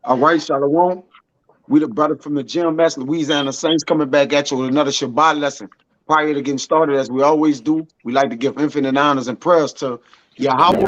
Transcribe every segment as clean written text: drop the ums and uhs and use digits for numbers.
All right, Shalawam. We the brother from the gym, that's Louisiana Saints, coming back at you with another Shabbat lesson. Prior to getting started, as we always do, we like to give infinite honors and prayers to Yahawah,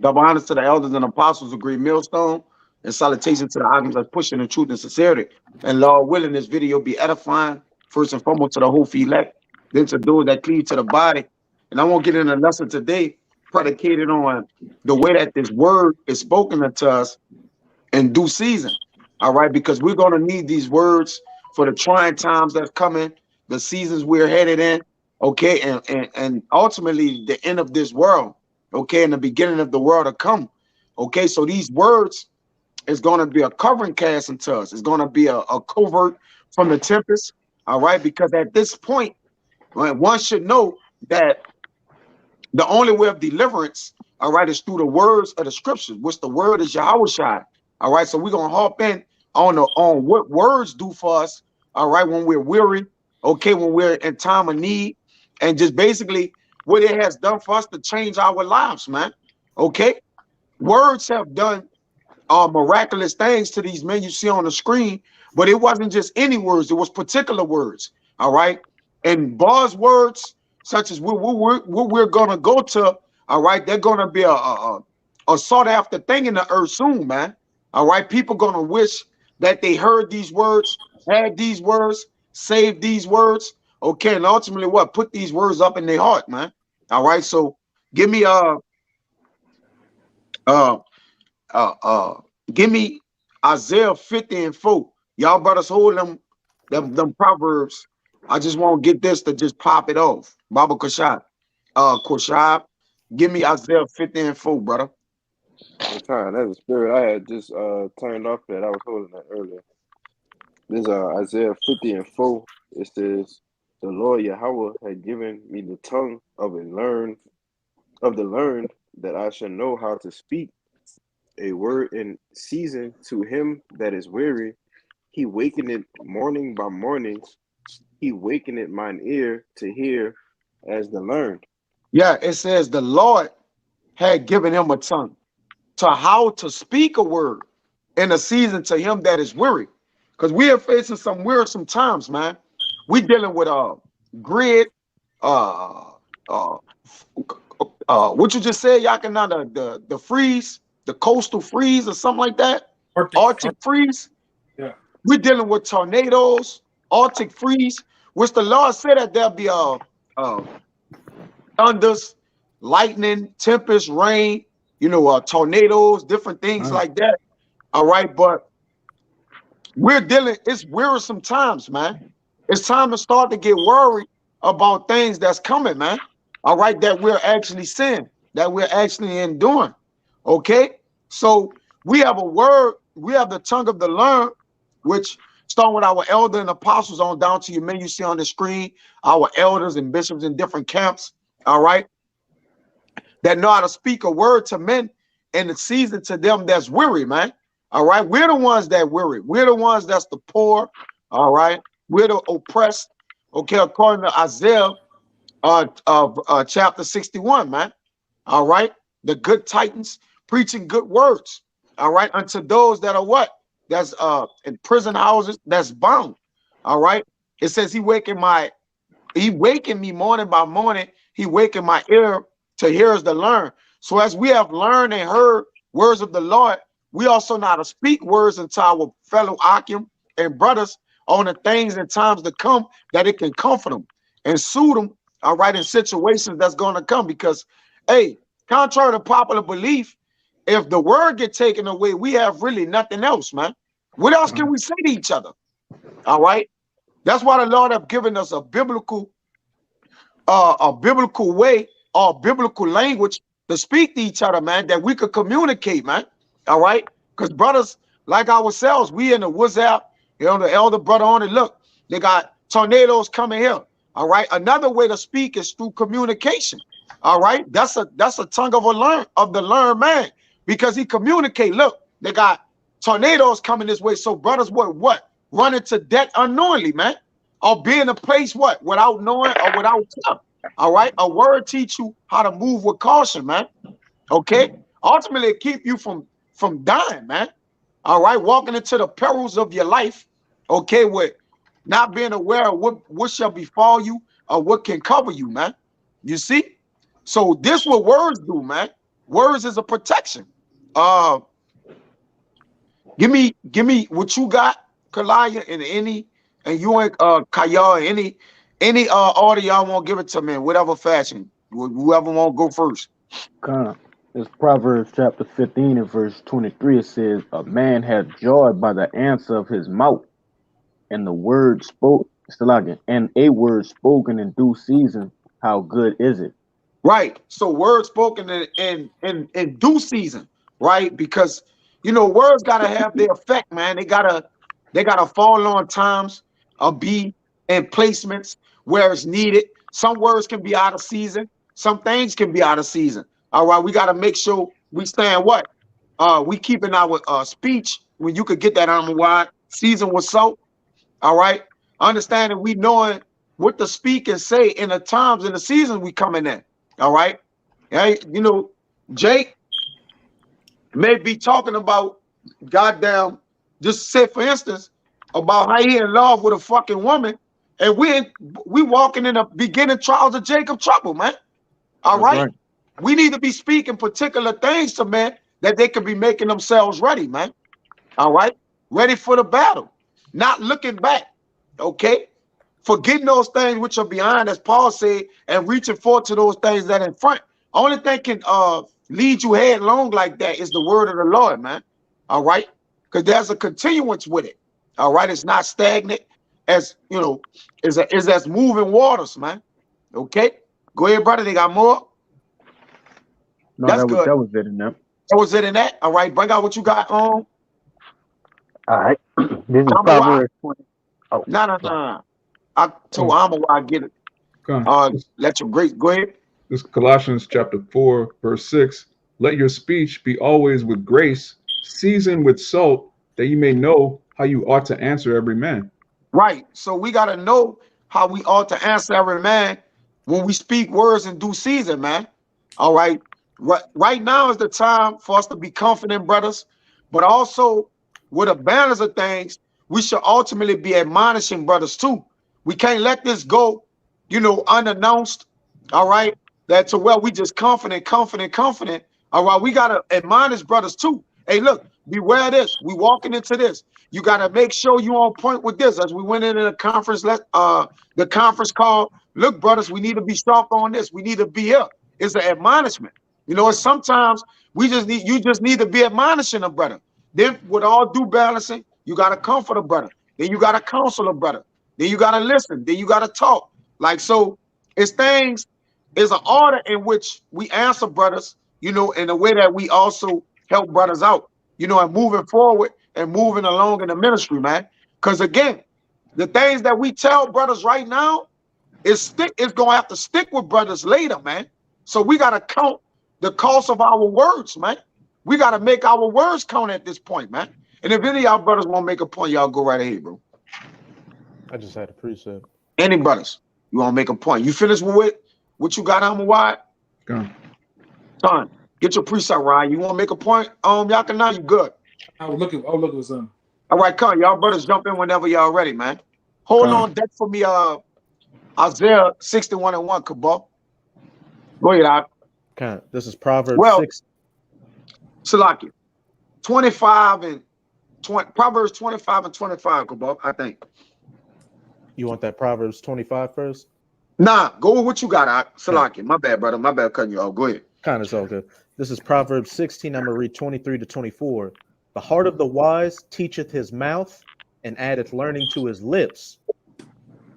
double honors to the elders and apostles of Great Millstone, and salutations to the audience that's pushing the truth and sincerity. And Lord willing, this video be edifying, first and foremost to the whole elect, then to those that cleave to the body. And I won't get into a lesson today predicated on the way that this word is spoken unto us in due season. All right, because we're going to need these words for the trying times that's coming, the seasons we're headed in, okay, and ultimately the end of this world, okay, and the beginning of the world to come. Okay, so these words is going to be a covering cast into us. It's going to be a covert from the tempest. All right, because at this point, right, one should know that the only way of deliverance, all right, is through the words of the scriptures, which the word is Yahawashi. All right, so we're gonna hop in on what words do for us, all right, when we're weary, okay, when we're in time of need, and just basically what it has done for us to change our lives, man. Okay, words have done miraculous things to these men you see on the screen, but it wasn't just any words, it was particular words, all right, and buzzwords such as what we're gonna go to, all right, they're gonna be a sought after thing in the earth soon, man. All right, people gonna wish that they heard these words, had these words, saved these words, okay, and ultimately what, put these words up in their heart, man. All right, so give me uh uh uh give me Isaiah 50 and 4. Y'all brothers hold them proverbs. I just want to get this to just pop it off. Baba Koshab. Koshab. Give me Isaiah 50 and 4, brother. The time that's a spirit I had just turned off that I was holding that earlier. This Isaiah 50 and 4. It says, "The Lord Yahawah had given me the tongue of the learned, that I should know how to speak a word in season to him that is weary. He wakeneth morning by morning. He wakeneth mine ear to hear as the learned." Yeah, it says the Lord had given him a tongue to how to speak a word in a season to him that is weary. Because we are facing some wearisome times, man. We dealing with grid, uh uh what you just said, Yakana, the freeze, the coastal freeze or something like that. Arctic freeze. Yeah. We're dealing with tornadoes, Arctic freeze, which the Lord said that there'll be thunders, lightning, tempest, rain, tornadoes, different things like that. All right, but it's wearisome times, man. It's time to start to get worried about things that's coming, man. All right, that we're actually seeing, that we're actually enduring. Okay, so we have a word, we have the tongue of the learned, which starting with our elder and apostles on down to your men you see on the screen, our elders and bishops in different camps. All right, that know how to speak a word to men in the season to them that's weary, man. All right, we're the ones that weary. We're the ones that's the poor. All right, we're the oppressed. Okay, according to Isaiah chapter 61, man. All right, the good titans preaching good words. All right, unto those that are what? That's in prison houses, that's bound. All right, it says he wakened me morning by morning. He wakened my ear to hear as to learn. So as we have learned and heard words of the Lord, we also know how to speak words into our fellow Akim and brothers on the things and times to come, that it can comfort them and soothe them, all right, in situations that's going to come. Because, hey, contrary to popular belief, if the word get taken away, we have really nothing else, man. What else can we say to each other? All right. That's why the Lord have given us a biblical way or biblical language to speak to each other, man, that we could communicate, man. All right, because brothers like ourselves, we in the woods out, the elder brother on it. Look, they got tornadoes coming here. All right, another way to speak is through communication. All right, that's a tongue of the learned man, because he communicate. Look, they got tornadoes coming this way. So brothers, what run into debt unknowingly, man, or be in a place without knowing or without telling. All right, a word teach you how to move with caution, man. Okay, ultimately it keep you from dying, man. All right, walking into the perils of your life. Okay, with not being aware of what shall befall you or what can cover you, man. You see, so this what words do, man. Words is a protection. Uh, give me what you got, Kalaya, and you ain't Kaya, any order y'all want, give it to me in whatever fashion. Whoever want to go first. Con. It's Proverbs chapter 15 and verse 23. It says, "A man hath joy by the answer of his mouth, and the word spoke, still again, and a word spoken in due season. How good is it?" Right. So words spoken in due season, right? Because words gotta have their effect, man. They gotta fall on times or be in placements where it's needed. Some words can be out of season, some things can be out of season. All right, we gotta make sure we stand what? We keeping our speech when you could get that on the wide season with salt. All right. Understanding we knowing what to speak and say in the times and the seasons we coming in. All right. Hey, Jake may be talking about goddamn, just say for instance, about how he in love with a fucking woman, and we walking in the beginning trials of Jacob trouble, man. All That's right. right. We need to be speaking particular things to men that they could be making themselves ready, man. All right. Ready for the battle, not looking back. Okay. Forgetting those things which are behind, as Paul said, and reaching forward to those things that are in front. Only thing can lead you headlong like that is the word of the Lord, man. All right. Because there's a continuance with it. All right. It's not stagnant, as is as moving waters, man. Okay. Go ahead, brother. They got more. No, That's good. that was it in them. That was it in that. All right. Bring out what you got on. All right. This is Why? Proverbs 20. Oh, No. I told Oh, why I get it. This, Let your grace go ahead. this Colossians chapter 4, verse 6. Let your speech be always with grace, seasoned with salt, that you may know how you ought to answer every man. Right. So we got to know how we ought to answer every man when we speak words in due season, man. All right. Right now is the time for us to be confident, brothers, but also with a balance of things, we should ultimately be admonishing brothers too. We can't let this go, unannounced. All right. That to where we just confident. All right. We got to admonish brothers too. Hey, look, beware of this. We walking into this. You got to make sure you on point with this. As we went into the conference, the conference call. Look, brothers, we need to be sharp on this. We need to be here. It's an admonishment. Sometimes you just need to be admonishing a brother. Then, with all due balancing, you got to comfort a brother. Then you got to counsel a brother. Then you got to listen. Then you got to talk. Like so, it's things. Is an order in which we answer brothers. In a way that we also help brothers out. And moving forward and moving along in the ministry, man. Because again, the things that we tell brothers right now is gonna have to stick with brothers later, man. So we gotta count the cost of our words, man. We gotta make our words count at this point, man. And if any of y'all brothers want to make a point, y'all go right ahead, bro. I just had a precept. Any brothers, you want to make a point? You finished with what you got on wide? Go. Son, get your precept, Ryan. You want to make a point? Y'all can now. You good? I'll look at something. All right, come. Y'all brothers jump in whenever y'all ready, man. Hold on deck for me, Isaiah 61 and 1, Kabal. Go ahead, Okay, this is Proverbs Well, 6. Salaki. 25 and 20, Proverbs 25 and 25, Kabal, I think. You want that Proverbs 25 first? Nah, go with what you got, Salaki. My bad, brother. My bad cutting you off. Go ahead. Kind of all good. This is Proverbs 16. I'm going to read 23 to 24. The heart of the wise teacheth his mouth, and addeth learning to his lips.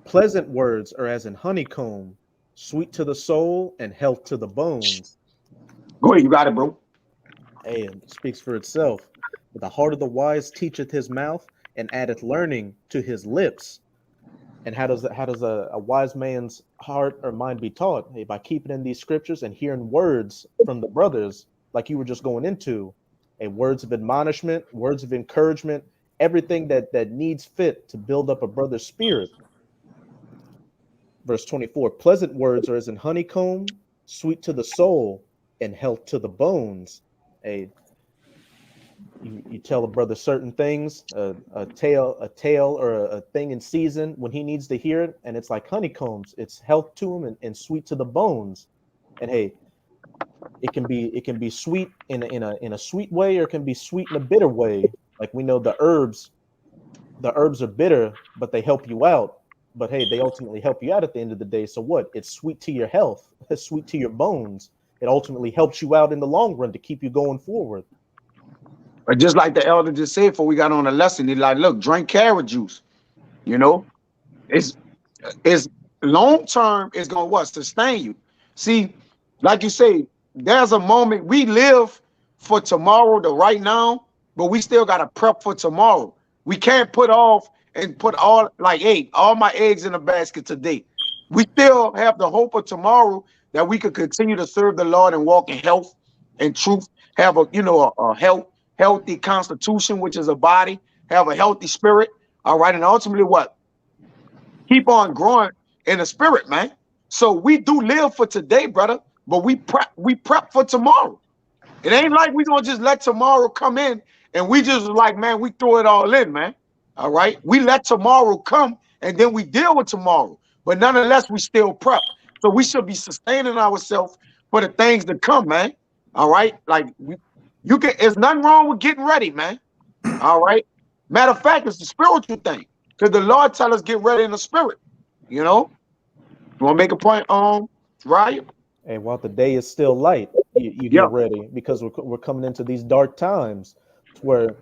Pleasant words are as an honeycomb, sweet to the soul and health to the bones. Go ahead, you got it, bro. Hey, it speaks for itself. The heart of the wise teacheth his mouth, and addeth learning to his lips. And how does a wise man's heart or mind be taught? Hey, by keeping in these scriptures and hearing words from the brothers, like you were just going into, words of admonishment, words of encouragement, everything that needs fit to build up a brother's spirit. Verse 24, pleasant words are as in honeycomb, sweet to the soul, and health to the bones. Hey, you tell a brother certain things, a tale, or a thing in season when he needs to hear it, and it's like honeycombs. It's health to him and sweet to the bones. And hey, it can be sweet in a sweet way, or it can be sweet in a bitter way. Like we know the herbs are bitter, but they help you out. But hey, they ultimately help you out at the end of the day. So what? It's sweet to your health. It's sweet to your bones. It ultimately helps you out in the long run to keep you going forward. But just like the elder just said before we got on the lesson, he's like, look, drink carrot juice. You know, it's long term, it's gonna what? Sustain you. See, like you say, there's a moment we live for tomorrow, the right now, but we still gotta prep for tomorrow. We can't put off and put all like, hey, all my eggs in a basket today. We still have the hope of tomorrow that we could continue to serve the Lord and walk in health and truth, have a healthy constitution, which is a body, have a healthy spirit. All right, and ultimately what? Keep on growing in the spirit, man. So we do live for today, brother, but we prep for tomorrow. It ain't like we gonna just let tomorrow come in and we just like, man, we throw it all in, man. All right. We let tomorrow come and then we deal with tomorrow. But nonetheless, we still prep. So we should be sustaining ourselves for the things to come, man. All right. Like there's nothing wrong with getting ready, man. All right. Matter of fact, it's the spiritual thing. Because the Lord tell us get ready in the spirit. You know? You want to make a point, right? And while the day is still light, you get ready, because we're coming into these dark times where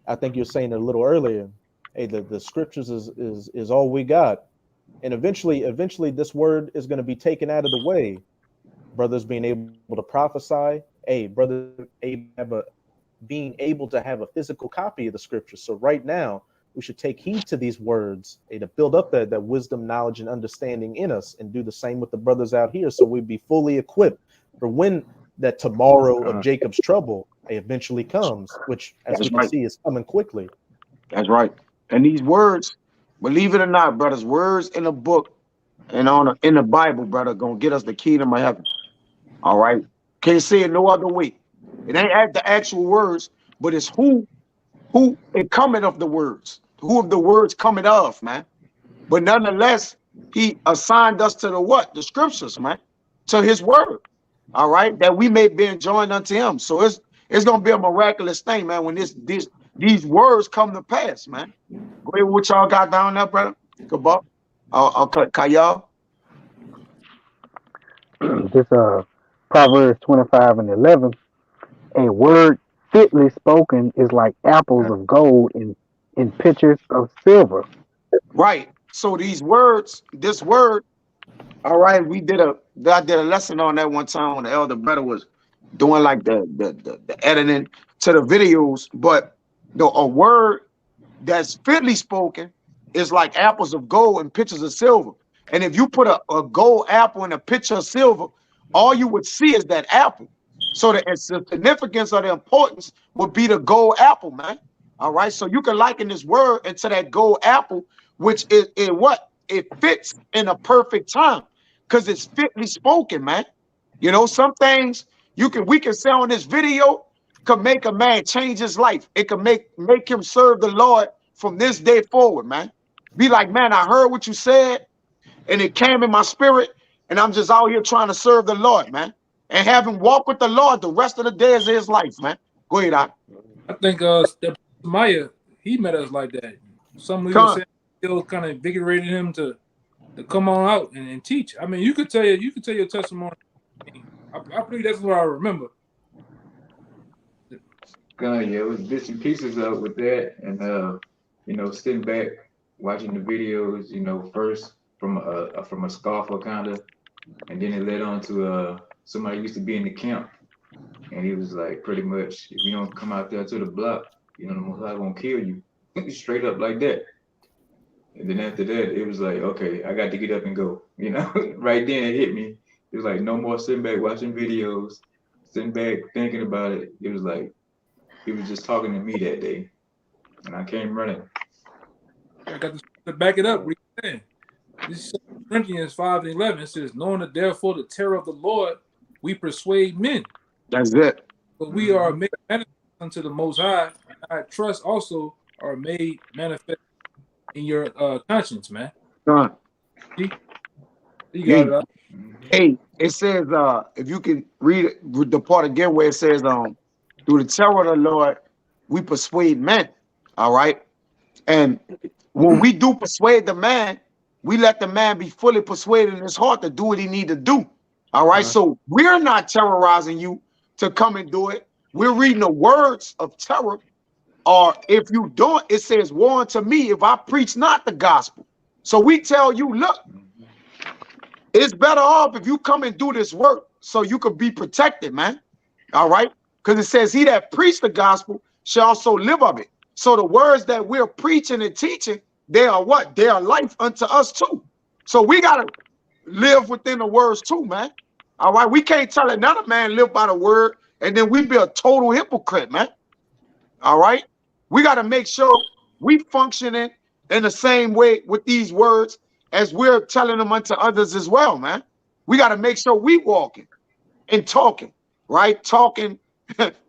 I think you're saying it a little earlier. Hey, the scriptures is all we got. And eventually this word is going to be taken out of the way. Brothers being able to prophesy, being able to have a physical copy of the scripture. So right now, we should take heed to these words to build up that wisdom, knowledge, and understanding in us, and do the same with the brothers out here, so we'd be fully equipped for when that tomorrow of Jacob's trouble eventually comes, which, as we can see, is coming quickly. That's right. And these words, believe it or not, brothers, words in a book and in the Bible, brother, gonna get us the kingdom of heaven. All right. Can't say it no other way. It ain't the actual words, but it's who it coming of the words. Who of the words coming of, man. But nonetheless, he assigned us to the scriptures, man, to his word. All right, that we may be enjoined unto him. So it's gonna be a miraculous thing, man, when these words come to pass, man. Go ahead, what y'all got down there, brother? Kabak. Kayal. This Proverbs 25:11. A word fitly spoken is like apples of gold in pitchers of silver. Right. So this word, all right, I did a lesson on that one time when the elder brother was doing like the editing to the videos, but a word that's fitly spoken is like apples of gold and pitchers of silver. And if you put a gold apple in a pitcher of silver, all you would see is that apple. So the significance or the importance would be the gold apple, man. All right. So you can liken this word into that gold apple, which is what? It fits in a perfect time because it's fitly spoken, man. You know, some things we can say on this video could make a man change his life. It could make him serve the Lord from this day forward, man. Be like, man, I heard what you said, and it came in my spirit, and I'm just out here trying to serve the Lord, man, and have him walk with the Lord the rest of the days of his life, man. Go ahead, I think Maya, he met us like that. Some we were saying still kind of invigorated him to come on out and teach. I mean, you could tell your testimony. I believe that's what I remember. Yeah, it was bits and pieces of with that, and sitting back watching the videos, first from a scoffer kind of, and then it led on to somebody used to be in the camp, and he was like, pretty much, if you don't come out there to the block, the Most High gonna kill you, straight up like that. And then after that, it was like, okay, I got to get up and go. Right then it hit me. It was like no more sitting back watching videos, sitting back thinking about it. It was like he was just talking to me that day, and I came running. I got to back it up. What are you saying? This is Corinthians 5:11. It says, knowing that therefore the terror of the Lord we persuade men. That's it. But we are made manifest unto the Most High, and our trust also are made manifest in your conscience, man. Son. See? You Hey, got it. hey, it says, if you can read the part again where it says, through the terror of the Lord, we persuade men. All right. And when we do persuade the man, we let the man be fully persuaded in his heart to do what he need to do. All right. So we're not terrorizing you to come and do it. We're reading the words of terror. Or if you don't, it says, woe unto me if I preach not the gospel. So we tell you, look, it's better off if you come and do this work so you could be protected, man. All right. Because it says he that preached the gospel shall also live of it. So the words that we're preaching and teaching, they are what? They are life unto us too. So we got to live within the words too, man. All right. We can't tell another man live by the word and then we be a total hypocrite, man. All right. We got to make sure we functioning in the same way with these words as we're telling them unto others as well, man. We got to make sure we walking and talking, right? Talking,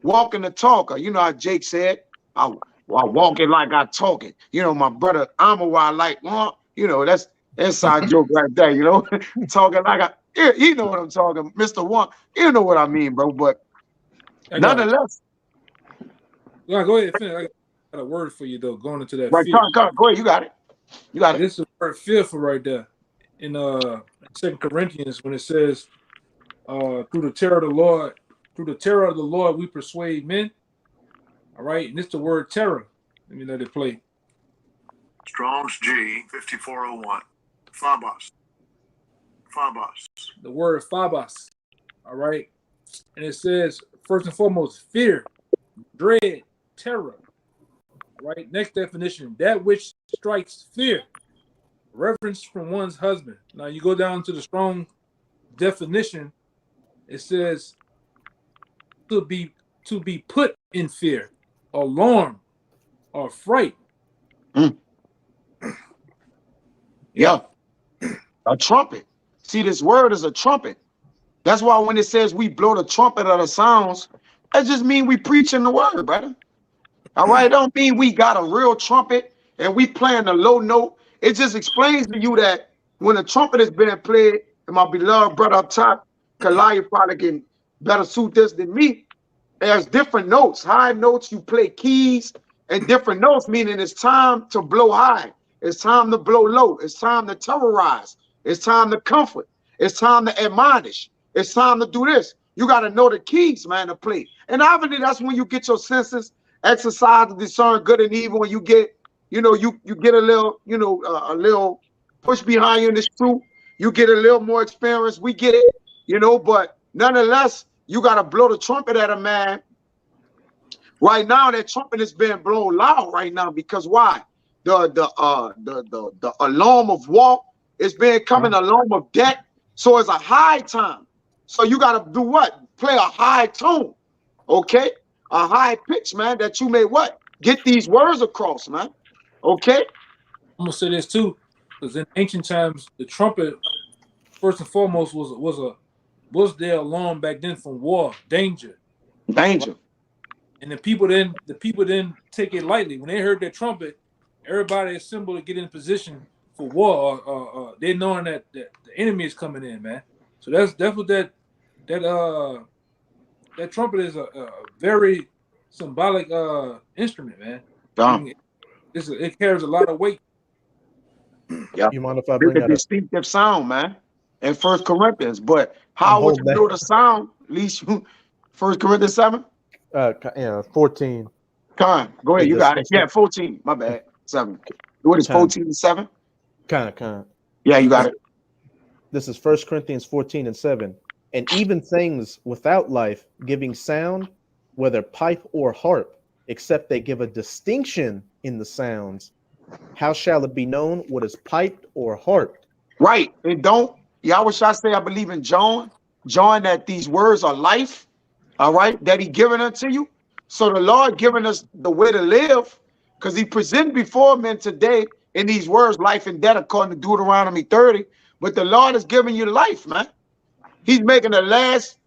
walking the talker. You know how Jake said, I walking like I talking. You know, my brother, I'm a wild like, well, you know, that's inside joke right there, you know, talking like you know what I'm talking, Mr. One, you know what I mean, bro, but nonetheless. Yeah, go ahead, finish. I got a word for you, though, going into that right, fear. go ahead, you got it. You got it. This is the word fearful right there in 2 Corinthians when it says, through the terror of the Lord, we persuade men. All right, and it's the word terror. Let me let it play. Strong's G 5401. Phobos. The word phobos. All right, and it says first and foremost, fear, dread, terror. Right. Next definition: that which strikes fear. Reverence from one's husband. Now you go down to the strong definition. It says to be put in fear, alarm, or fright. Yeah. A trumpet. See, this word is a trumpet. That's why when it says we blow the trumpet of the sounds, that just means we preaching the word, brother. All right. It don't mean we got a real trumpet and we playing a low note. It just explains to you that when a trumpet is being played, and my beloved brother up top, Kalaya probably can better suit this than me. There's different notes, high notes, you play keys, and different notes, meaning it's time to blow high. It's time to blow low. It's time to terrorize. It's time to comfort. It's time to admonish. It's time to do this. You got to know the keys, man, to play. And obviously, that's when you get your senses exercised to discern good and evil. When you get, you know, you get a little, you know, a little push behind you in this truth. You get a little more experience. We get it, you know, but nonetheless, you got to blow the trumpet at a man. Right now, that trumpet is being blown loud right now because why? The alarm of war is being coming, alarm of death. So it's a high time. So you got to do what? Play a high tone, okay? A high pitch, man, that you may what? Get these words across, man. Okay? I'm gonna say this too, because in ancient times, the trumpet, first and foremost, was their alarm back then from war, danger. And the people didn't take it lightly. When they heard that trumpet, everybody assembled to get in position for war. Or they knowing that the enemy is coming in, man. So that's what that trumpet is a very symbolic instrument, man. It carries a lot of weight. Yeah. You mind if I bring a that distinctive sound, man, in 1 Corinthians. But how would you know the sound? At least 1 Corinthians 7? 14. Go ahead, you got it. Yeah, 14. My bad. 7. What is 14 and 7? Kind of. Yeah, you got it. This is 1 Corinthians 14 and 7. And even things without life giving sound, whether pipe or harp, except they give a distinction in the sounds, how shall it be known what is piped or harped? Right. And don't, Yahawashi say, I believe in John, that these words are life, all right, that he given unto you. So the Lord giving us the way to live, because he presented before men today in these words, life and death, according to Deuteronomy 30. But the Lord is giving you life, man. He's making the last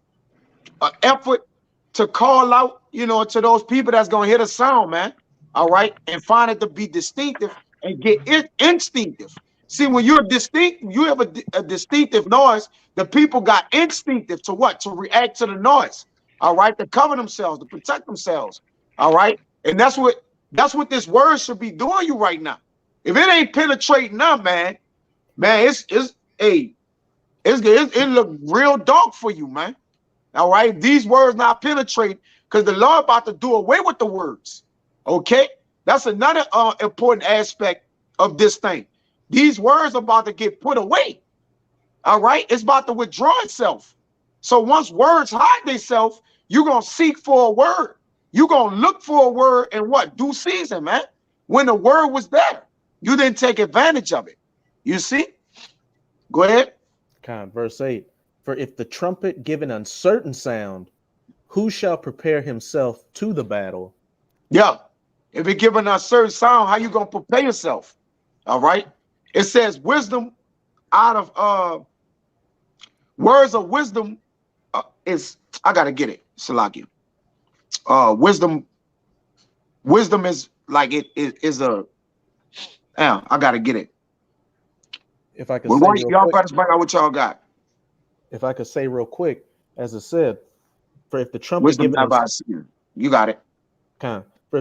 effort to call out, you know, to those people that's gonna hear the sound, man. All right, and find it to be distinctive and get it instinctive. See, when you're distinct, you have a distinctive noise. The people got instinctive to what? To react to the noise. All right, to cover themselves, to protect themselves. All right, and that's what this word should be doing you right now. If it ain't penetrating up, man, it look real dark for you, man. All right, these words not penetrate because the Lord about to do away with the words. Okay, that's another important aspect of this thing. These words are about to get put away. All right, it's about to withdraw itself. So once words hide themselves, you're gonna seek for a word. You're gonna look for a word in what? Due season, man. When the word was there, you didn't take advantage of it. You see? Go ahead. Verse 8. For if the trumpet give an uncertain sound, who shall prepare himself to the battle? Yeah. If it give an uncertain sound, how you gonna prepare yourself? All right. It says wisdom out of words of wisdom is, I gotta get it, Shalawam. Wisdom is like it is a, yeah, I gotta get it. If I could Well, say y'all better bring out what y'all got. If I could say real quick, as it said, for if the trumpet Wisdom given you got it. For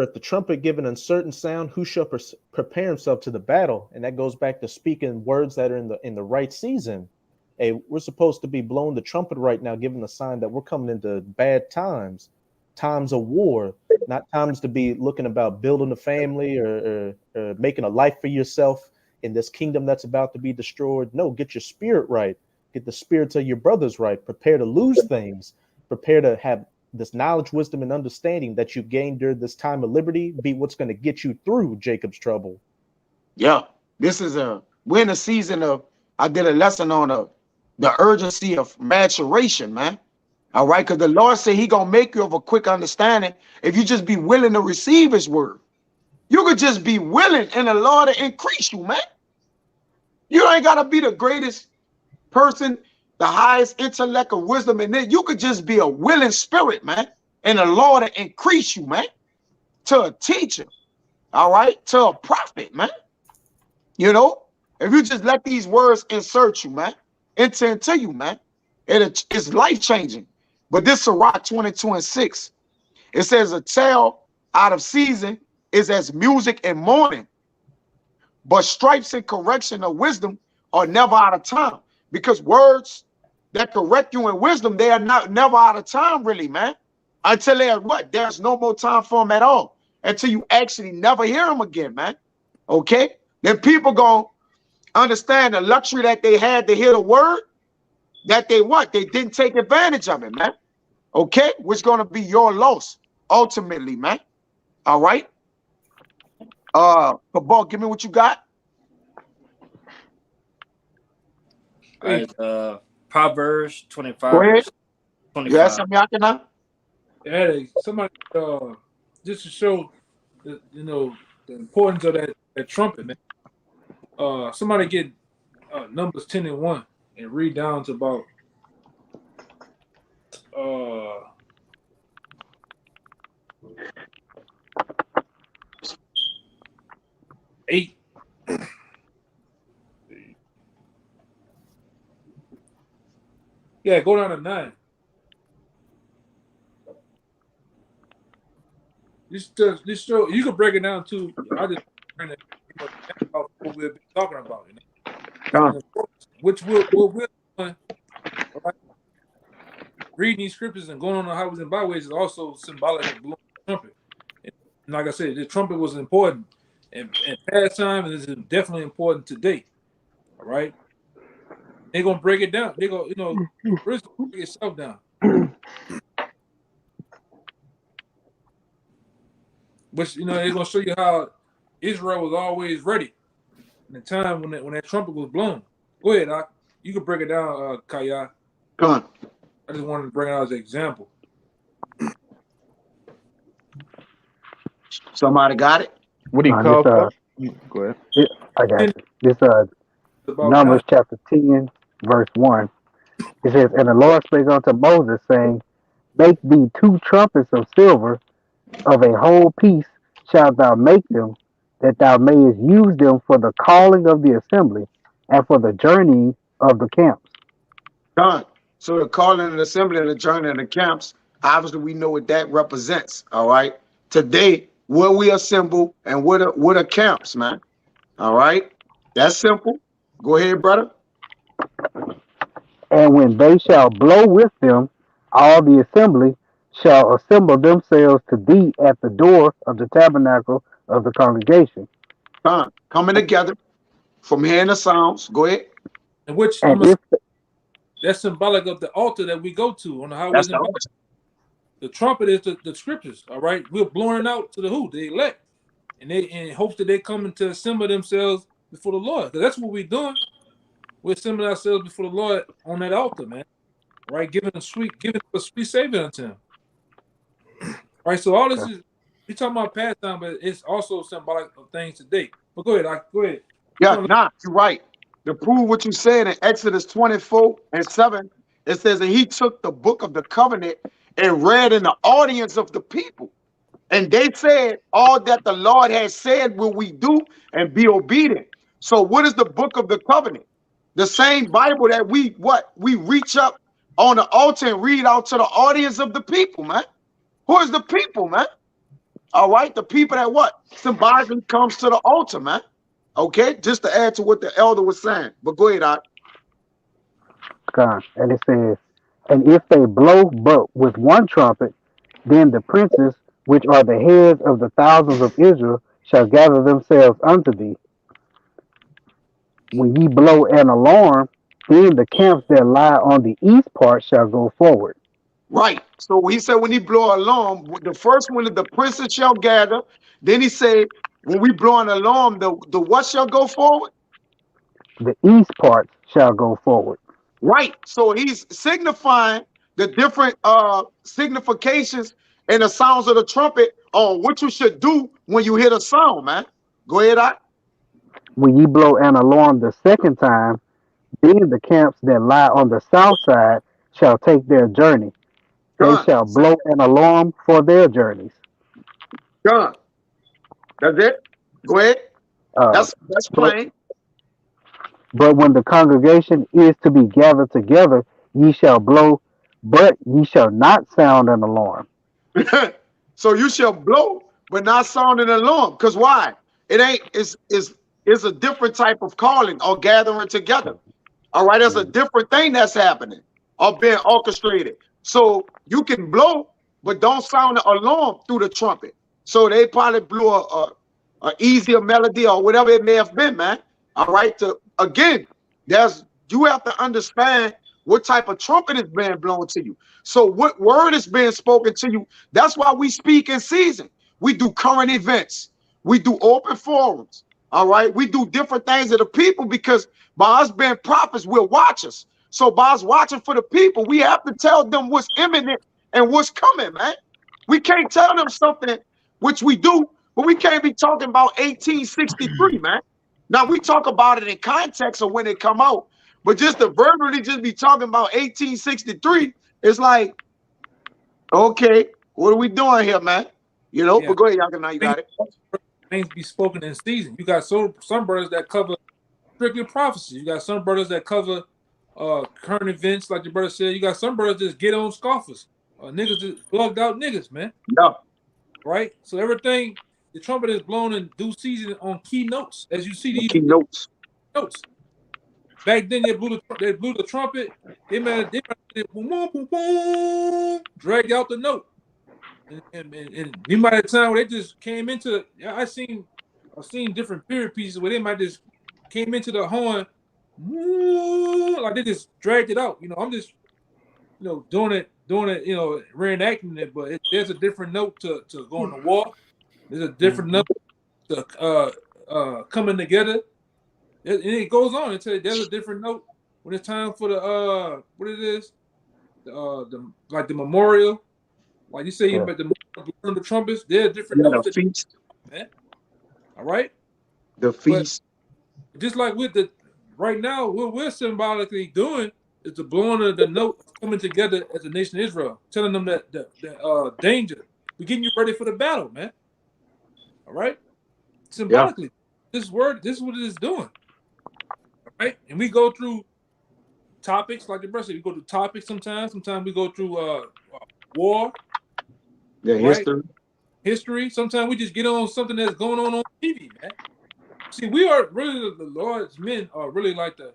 if the trumpet give an uncertain sound, who shall prepare himself to the battle? And that goes back to speaking words that are in the right season. Hey, we're supposed to be blowing the trumpet right now, giving a sign that we're coming into bad times of war, not times to be looking about building a family or making a life for yourself in this kingdom that's about to be destroyed. No, get your spirit right. Get the spirits of your brothers right. Prepare to lose things. Prepare to have this knowledge, wisdom, and understanding that you gained during this time of liberty be what's going to get you through Jacob's trouble. Yeah, we're in a season of, I did a lesson on the urgency of maturation, man. All right, because the Lord said he gonna make you of a quick understanding if you just be willing to receive his word. You could just be willing and the Lord to increase you, man. You ain't gotta be the greatest person, the highest intellect of wisdom, and then you could just be a willing spirit, man, and the Lord to increase you, man, to a teacher, all right, to a prophet, man. You know, if you just let these words insert you, man, enter into you, man, it's life-changing. But this Sirach 22:6, it says a tale out of season is as music and mourning, but stripes and correction of wisdom are never out of time. Because words that correct you in wisdom, they are never out of time, really, man. Until they are what? There's no more time for them at all. Until you actually never hear them again, man. Okay? Then people gonna understand the luxury that they had to hear the word, that they didn't take advantage of it, man. Okay? Which gonna be your loss, ultimately, man. All right? Cabal, give me what you got. All right, Proverbs 25. Go ahead. 25. You have something y'all can know? Yeah, somebody just to show the, the importance of that trumpet, man. Somebody get Numbers 10:1 and read down to about 8. Yeah, go down to 9. This show, you can break it down too. I just bring it, what we've been talking about, which we're doing. All right? Reading these scriptures and going on the highways and byways is also symbolic of blowing the trumpet. And like I said, the trumpet was important in past time, and it's definitely important today. All right, they're gonna break it down. They're gonna, break itself down. Which they're gonna show you how Israel was always ready in the time when that trumpet was blown. Go ahead, Doc. You can break it down, Kaya. Come on. I just wanted to bring it out as an example. Somebody got it? What do you call for? Go ahead. I got it. This Numbers chapter 10, verse 1. It says, and the Lord spake unto Moses, saying, Make thee 2 trumpets of silver, of a whole piece shalt thou make them, that thou mayest use them for the calling of the assembly, and for the journeying of the camps. Done. So the calling and assembly and the journey and the camps, obviously we know what that represents. All right. Today, where we assemble and what are camps, man. All right. That's simple. Go ahead, brother. And when they shall blow with them, all the assembly shall assemble themselves to thee at the door of the tabernacle of the congregation. Done. Coming together from hearing the sounds. Go ahead. And which And if that's symbolic of the altar that we go to on the highways That's and the byways. The trumpet is the scriptures. All right, we're blowing out to the who? The elect, and they in hopes that they come to assemble themselves before the Lord. Because that's what we're doing. We're assembling ourselves before the Lord on that altar, man. Right, giving a sweet savor unto Him. Right, so all this is we talking about past time, but it's also symbolic of things today. But go ahead, go ahead. Yeah, you're right. To prove what you said in Exodus 24:7, it says, and he took the book of the covenant and read in the audience of the people. And they said, all that the Lord has said will we do and be obedient. So what is the book of the covenant? The same Bible that we reach up on the altar and read out to the audience of the people, man. Who is the people, man? All right, the people that what? Symbolically comes to the altar, man. Okay, just to add to what the elder was saying. But go ahead, Art. and it says, and if they blow but with 1 trumpet, then the princes, which are the heads of the thousands of Israel, shall gather themselves unto thee. When ye blow an alarm, then the camps that lie on the east part shall go forward. Right. So he said when he blow an alarm, the first one is the princes shall gather. Then he said, when we blow an alarm, the what shall go forward? The east parts shall go forward. Right. So he's signifying the different significations and the sounds of the trumpet on what you should do when you hear the sound, man. Go ahead, Art. When ye blow an alarm the second time, then the camps that lie on the south side shall take their journey. They Done. shall blow an alarm for their journeys. Done. That's it. Go ahead. That's But, plain. but when the congregation is to be gathered together, ye shall blow, but ye shall not sound an alarm. So you shall blow, but not sound an alarm. Because why? It ain't, it's a different type of calling or gathering together. All right, there's a different thing that's happening or being orchestrated. So you can blow, but don't sound the alarm through the trumpet. So they probably blew a easier melody or whatever it may have been, man. All right. Again, you have to understand what type of trumpet is being blown to you. So what word is being spoken to you? That's why we speak in season. We do current events. We do open forums. All right. We do different things to the people because by us being prophets, we're watchers. So by us watching for the people, we have to tell them what's imminent and what's coming, man. We can't tell them something, which we do, but we can't be talking about 1863, man. Now we talk about it in context of when it come out, but just to verbally just be talking about 1863, it's like, okay, what are we doing here, man? You know, Yeah. but go ahead, y'all. Now you got it. Things be spoken in season. You got some brothers that cover strictly prophecy. You got some brothers that cover current events, like the brother said. You got some brothers just get on scoffers. Niggas just bugged out niggas, man. Yeah. Right? So everything, the trumpet is blown in due season on key notes. As you see these notes. Back then they blew the trumpet, they made it boom, boom, boom, dragged out the note. And you might have time where they just came into I've seen different period pieces where they might just came into the horn like they just dragged it out. You know, I'm just doing it, reenacting it, but there's a different note to going to war. There's a different note to coming together. And it goes on until there's a different note when it's time for the what it is, the memorial. Like you say, but the trumpets, they're different notes. The feast, man. All right. The feast. But just like with right now, what we're symbolically doing is the blowing of the note of coming together as a nation of Israel, telling them that danger. We're getting you ready for the battle, man. All right? Symbolically, this is what it is doing. All right? And we go through topics, like the brother said, we go through topics sometimes. Sometimes we go through war. History. Right? History. Sometimes we just get on something that's going on TV, man. See, we are really, the Lord's men are really like the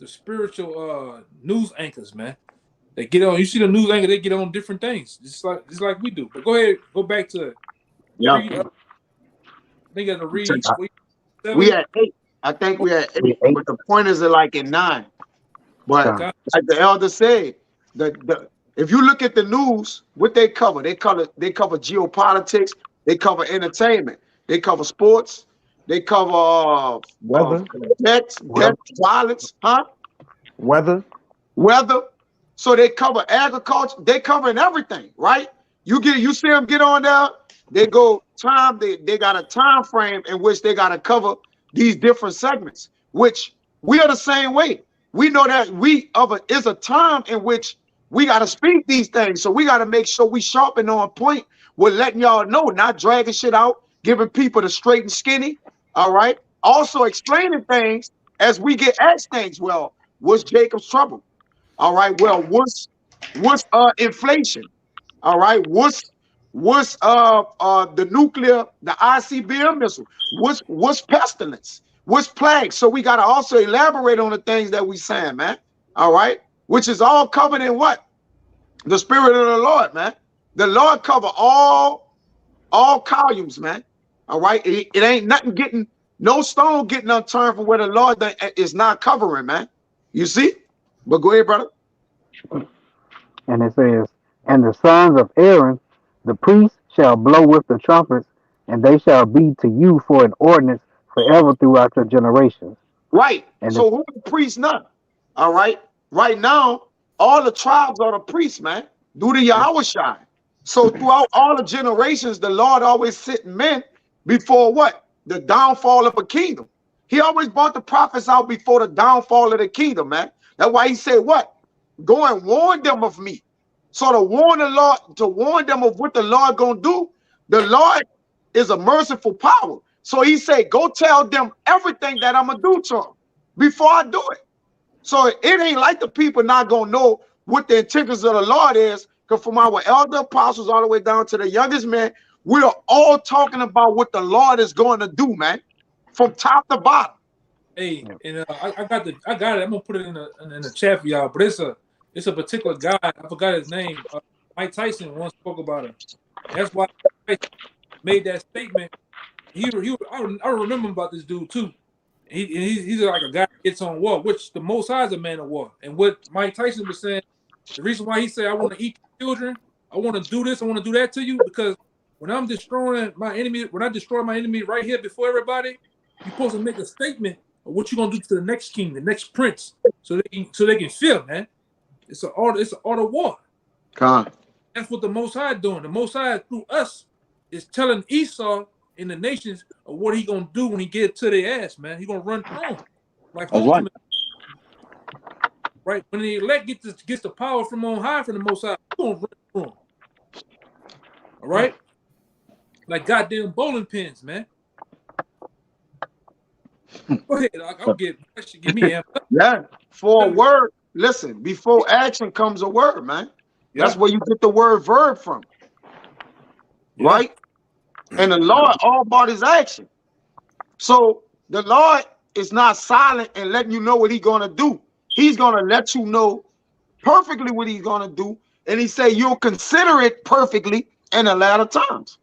spiritual news anchors, man. They get on. You see the news anchor, they get on different things, just like we do. But go ahead, go back to read, I think I got to read. We at 8. I think we at 8, but the point is like in 9. But like the elder said, if you look at the news, what they cover geopolitics, they cover entertainment, they cover sports, they cover weather, death, violence, weather. So they cover agriculture, they covering everything, right? You see them get on there, they go time, they got a time frame in which they got to cover these different segments, which we are the same way. We know that is a time in which we got to speak these things. So we got to make sure we sharpen on point with letting y'all know, not dragging shit out, giving people the straight and skinny. All right. Also explaining things as we get asked things. Well, what's Jacob's trouble? All right. Well, what's inflation? All right. What's the nuclear, the ICBM missile? What's pestilence? What's plague? So we got to also elaborate on the things that we saying, man. All right. Which is all covered in what? The Spirit of the Lord, man. The Lord cover all columns, man. All right. It ain't nothing no stone getting unturned from where the Lord is not covering, man. You see? But go ahead, brother. And it says, and the sons of Aaron, the priests, shall blow with the trumpets, and they shall be to you for an ordinance forever throughout your generations. Right. And so who the priests not? All right. Right now, all the tribes are the priests, man. Do the Yahawashi. So throughout all the generations, the Lord always sent men before what? The downfall of a kingdom. He always brought the prophets out before the downfall of the kingdom, man. That's why he said what? Go and warn them of me. So to warn the Lord, to warn them of what the Lord gonna do, the Lord is a merciful power. So he said, go tell them everything that I'm gonna do to them before I do it. So it ain't like the people not gonna know what the intentions of the Lord is, because from our elder apostles all the way down to the youngest man, we are all talking about what the Lord is going to do, man, from top to bottom. Hey, and I got it. I'm gonna put it in the chat for y'all. But it's a particular guy. I forgot his name. Mike Tyson once spoke about him. That's why Tyson made that statement. I remember about this dude too. He's like a guy that gets on war, which the Most High is a man of war. And what Mike Tyson was saying, the reason why he said, I want to eat children, I want to do this, I want to do that to you, because when I'm destroying my enemy, when I destroy my enemy right here before everybody, you're supposed to make a statement of what you're gonna do to the next king, the next prince, so they can feel, man. It's an art of war. That's what the Most High doing. The Most High through us is telling Esau in the nations of what he gonna do when he get to their ass, man. He gonna run through them like homecoming. Right? When the elect gets the power from on high from the Most High, he gonna run through them. All right? Like goddamn bowling pins, man. Go ahead. I'll give me amped up. Yeah. For a word, listen, before action comes a word, man. That's where you get the word verb from. Right? And the Lord all about his action. So the Lord is not silent and letting you know what he's going to do. He's going to let you know perfectly what he's going to do. And he say you'll consider it perfectly in the latter times.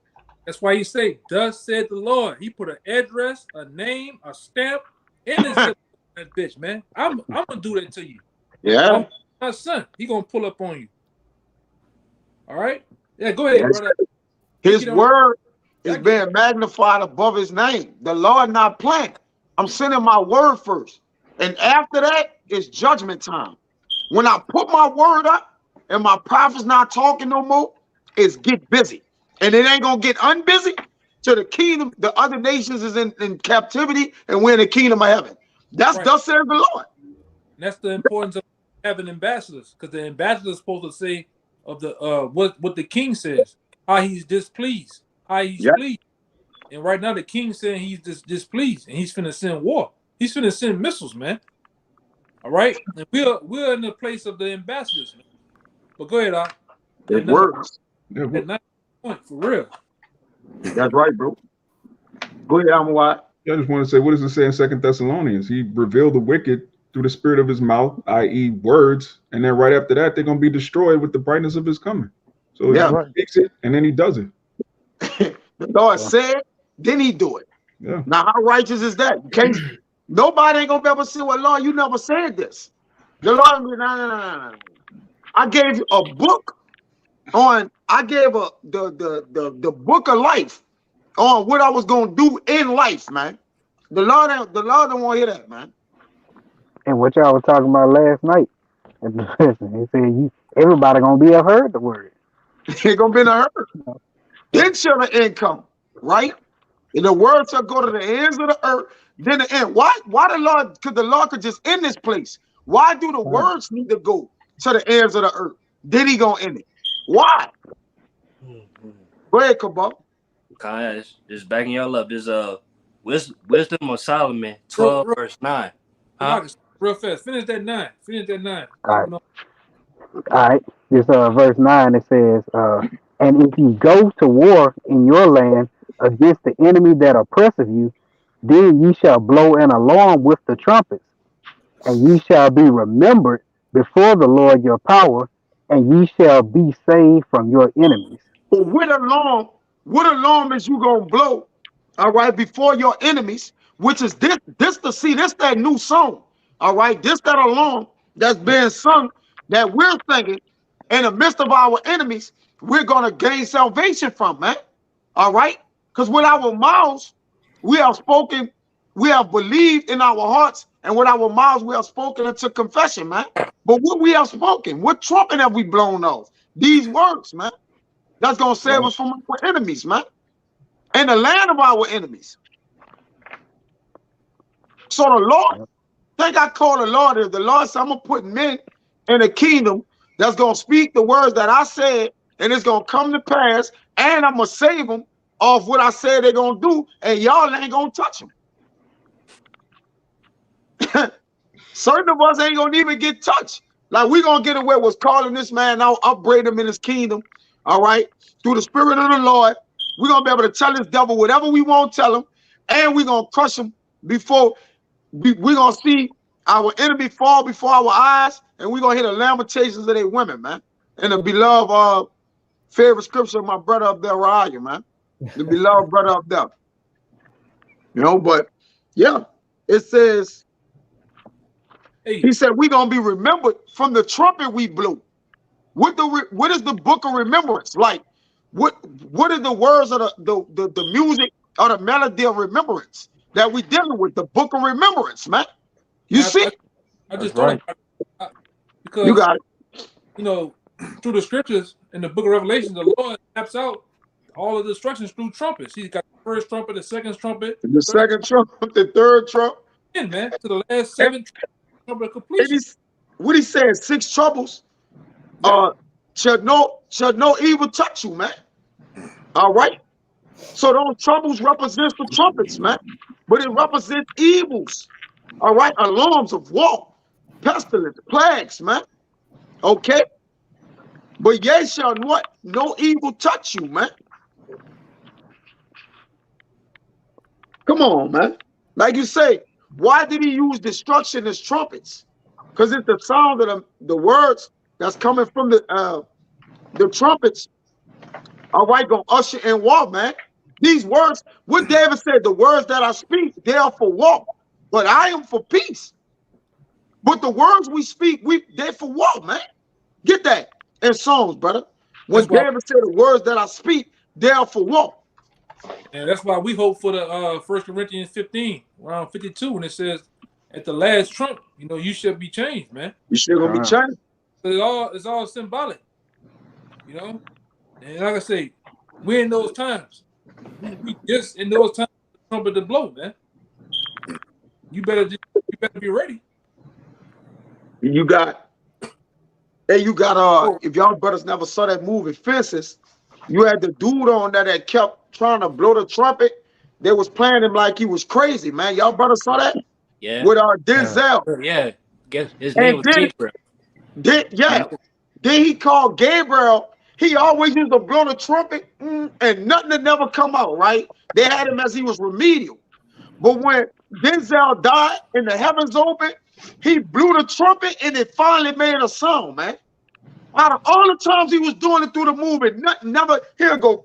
That's why he say, thus said the Lord. He put an address, a name, a stamp, and a zip on that bitch, man. I'm going to do that to you. Yeah. My son, he going to pull up on you. All right? Yeah, go ahead, brother. His word is being magnified above his name. The Lord not playing. I'm sending my word first. And after that, it's judgment time. When I put my word up and my prophet's not talking no more, it's get busy. And it ain't going to get unbusy till the kingdom, the other nations is in captivity and we're in the kingdom of heaven. That's thus says the Lord. That's the importance of having ambassadors, because the ambassador is supposed to say of the what the king says, how he's displeased, how he's pleased. And right now the king saying he's displeased and he's finna send war. He's finna send missiles, man. All right, and we're in the place of the ambassadors, man. But go ahead, It works. That 9 point for real. That's right, bro. Go ahead, Yahawashi. I just want to say, what does it say in 2 Thessalonians? He revealed the wicked through the spirit of his mouth, i.e. words, and then right after that, they're going to be destroyed with the brightness of his coming. So he speaks it, and then he does it. The Lord said, then he do it. Yeah. Now, how righteous is that? You can't, nobody ain't going to be able to say, well, Lord, you never said this. The Lord, no. I gave you a book on, I gave the book of life on what I was going to do in life, man. The Lord don't want to hear that, man. And what y'all was talking about last night at the session, he said everybody gonna be heard the word. They're gonna be in a hurt. Then shall the end come, right? And the word shall go to the ends of the earth. Then the end. Why the Lord? Because the Lord could just end this place. Why do the words need to go to the ends of the earth? Then he gonna end it. Why? Go ahead, Cabal. Just backing y'all up. There's Wisdom of Solomon 12 verse 9. Real fast. Finish that 9. All right. This verse 9, it says, and if you go to war in your land against the enemy that oppresseth you, then ye shall blow an alarm with the trumpets, and ye shall be remembered before the Lord your power, and ye shall be saved from your enemies. But what alarm is you gonna blow? All right, before your enemies, which is this that new song. All right, this that alarm that's being sung that we're thinking in the midst of our enemies, we're gonna gain salvation from, man. All right, because with our mouths we have spoken, we have believed in our hearts, and with our mouths we have spoken into confession, man. But what we have spoken, what trumpet have we blown off? These words, man. That's gonna save us from our enemies, man, and the land of our enemies. So the Lord, think I call the Lord is the Lord said, I'm gonna put men in the kingdom that's gonna speak the words that I said, and it's gonna come to pass, and I'm gonna save them off what I said they're gonna do, and y'all ain't gonna touch them. Certain of us ain't gonna even get touched. Like we gonna get away with calling this man out, upbraid him in his kingdom, all right, through the spirit of the Lord. We're gonna be able to tell this devil whatever we want to tell him, and we're gonna crush him before we're gonna see our enemy fall before our eyes, and we're gonna hear the lamentations of their women, man. And the beloved favorite scripture of my brother up there, Raya, man. The beloved brother up there. You know, but yeah, it says, he said, we're gonna be remembered from the trumpet we blew. What is the book of remembrance? Like, what are the words of the music or the melody of remembrance that we dealing with? The book of remembrance, man. You see? I just thought about it because you got it. You know, through the scriptures in the book of Revelation, the Lord maps out all of the instructions through trumpets. He's got the first trumpet, the second trumpet, the second trumpet, the third trumpet. And man, to the last 7 trumpet completion. What he said, 6 troubles. Shall no evil touch you, man. All right. So those troubles represent the trumpets, man. But it represents evils. All right, alarms of war, pestilence, plagues, man. Okay. But ye shall what? No evil touch you, man. Come on, man. Like you say, why did he use destruction as trumpets? Because it's the sound of the words that's coming from the trumpets. All right, gonna usher in war, man. These words, what David said, the words that I speak, they are for war, but I am for peace. But the words we speak, they're for war, man. Get that in Psalms, brother. When David said the words that I speak, they are for war. And that's why we hope for the 1 Corinthians 15, around 52, when it says, at the last trump, you know, you shall be changed, man. You still gonna be changed. It's all symbolic, you know. And like I say, we're in those times. We just in those times, the trumpet to blow, man. You better be ready. You got And you got if y'all brothers never saw that movie Fences, you had the dude on there that kept trying to blow the trumpet. They was playing him like he was crazy, man. Y'all brothers saw that? Yeah. With Denzel. Yeah. Guess his name And was Gabriel. then he called Gabriel. He always used to blow the trumpet, and nothing had never come out, right? They had him as he was remedial. But when Denzel died and the heavens opened, he blew the trumpet and it finally made a sound, man. Out of all the times he was doing it through the movie, nothing never, here go,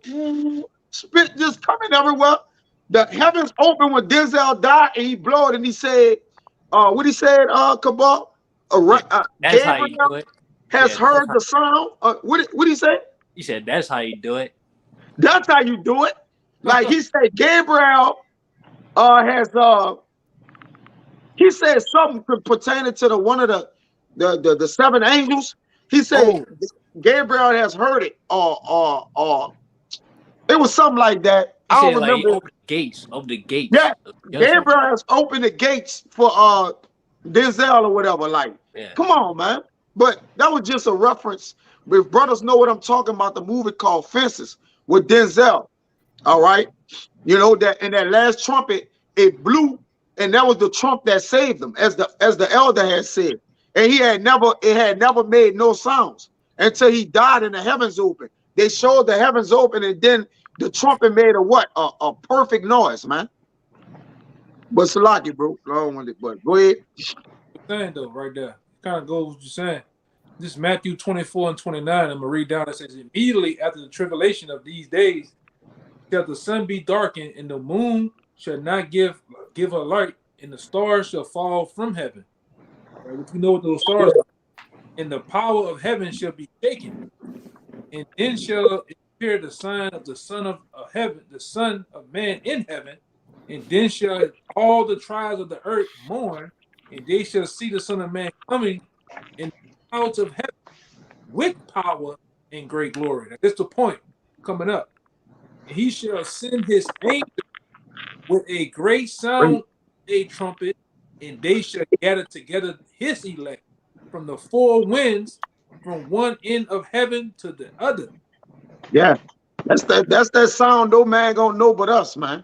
spit just coming everywhere. The heavens opened when Denzel died and he blew it and he said, what he said, Cabal? That's how you do it. Has heard the sound. What did he say? He said, that's how you do it. That's how you do it. Like he said, Gabriel he said something pertaining to one of the seven angels. He said Gabriel has heard it, or it was something like that. I don't remember. Like, open the gates. Yeah, Gabriel has opened the gates for Denzel or whatever. Like, come on, man. But that was just a reference. If brothers know what I'm talking about, the movie called Fences with Denzel. All right, you know that in that last trumpet it blew, and that was the trump that saved them, as the elder had said. And it had never made no sounds until he died and the heavens opened. They showed the heavens open, and then the trumpet made a perfect noise, man. But Salaki, bro, but go ahead. The thing though, right there, kind of goes what you're saying. This Matthew 24 and 29. I'm gonna read down. It says, immediately after the tribulation of these days, shall the sun be darkened, and the moon shall not give her light, and the stars shall fall from heaven. Right? Which we know what those stars are. And the power of heaven shall be shaken, and then shall appear the sign of the Son of heaven, the Son of Man in heaven, and then shall all the tribes of the earth mourn, and they shall see the Son of Man coming in the clouds of heaven with power and great glory. That's the point coming up. And he shall send his angel with a great sound, a trumpet, and they shall gather together his elect from the four winds, from one end of heaven to the other. Yeah, that's that sound no man gonna know but us, man.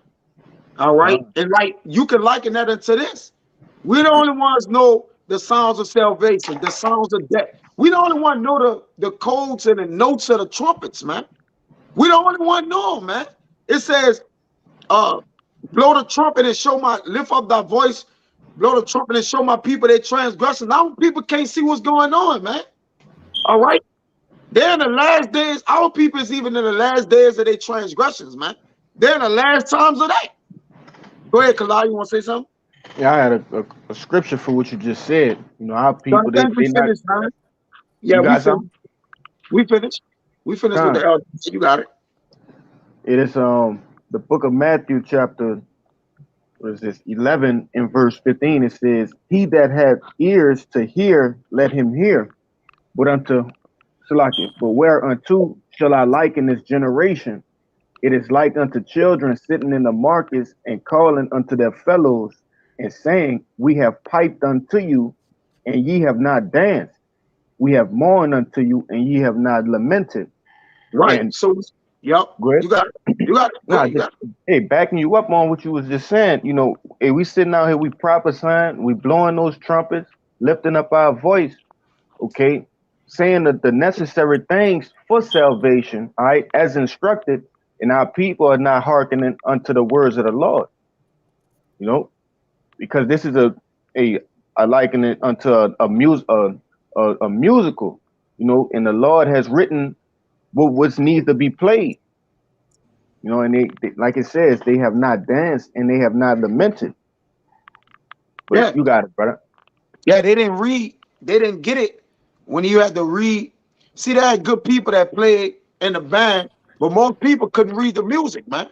All right, and like you can liken that into this. We're the only ones know the sounds of salvation, the sounds of death. We the only one know the codes and the notes of the trumpets, man. We the only one know them, man. It says, blow the trumpet and lift up thy voice, blow the trumpet and show my people their transgressions. Now people can't see what's going on, man. All right. They're in the last days. Our people is even in the last days of their transgressions, man. They're in the last times of that. Go ahead, Kalal. You want to say something? Yeah, I had a scripture for what you just said. You know, our people, they finished, man. Yeah, we finished. We finished with the elder. You got it. It is the book of Matthew, chapter 11 and verse 15. It says, he that hath ears to hear, let him hear. But whereunto shall I liken this generation? It is like unto children sitting in the markets and calling unto their fellows and saying, we have piped unto you, and ye have not danced. We have mourned unto you, and ye have not lamented. Right. And so, yep. You got it. You got it. Hey, backing you up on what you was just saying, you know, hey, we sitting out here, we prophesying, we blowing those trumpets, lifting up our voice, okay, saying that the necessary things for salvation, all right, as instructed, and our people are not hearkening unto the words of the Lord, you know, because this is I liken it unto a musical, you know, and the Lord has written what needs to be played, you know, and they like it says, they have not danced and they have not lamented. But yeah, you got it, brother. Yeah, they didn't read, they didn't get it when you had to read. See, they had good people that played in the band, but most people couldn't read the music, man.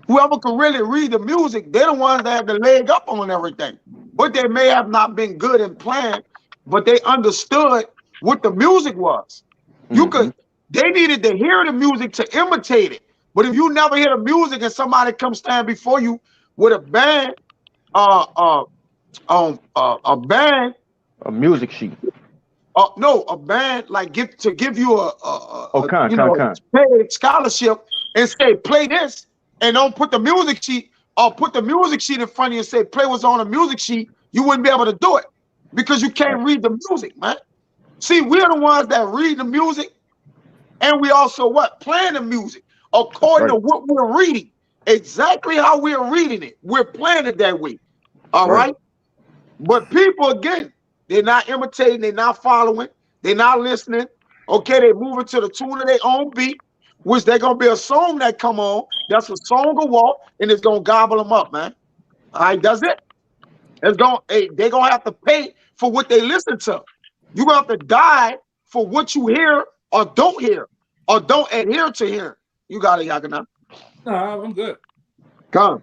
Whoever could really read the music, they're the ones that have the leg up on everything. But they may have not been good in playing, but they understood what the music was. They needed to hear the music to imitate it. But if you never hear the music and somebody comes stand before you with a band, a music sheet, no, a band like give you Con. paid scholarship and say play this, and don't put the music sheet or put the music sheet in front of you and say play what's on the music sheet. You wouldn't be able to do it because you can't read the music, man. See, we're the ones that read the music, and we also playing the music according to what we're reading. Exactly how we're reading it, we're playing it that way. All right. But people, again, they're not imitating, they're not following, they're not listening. Okay, they're moving to the tune of their own beat, which they're gonna be a song that come on. That's a song of walk, and it's gonna gobble them up, man. All right, that's it. They're gonna have to pay for what they listen to. You're gonna have to die for what you hear or don't adhere to hearing. You got it, Yakana. Nah, I'm good. Come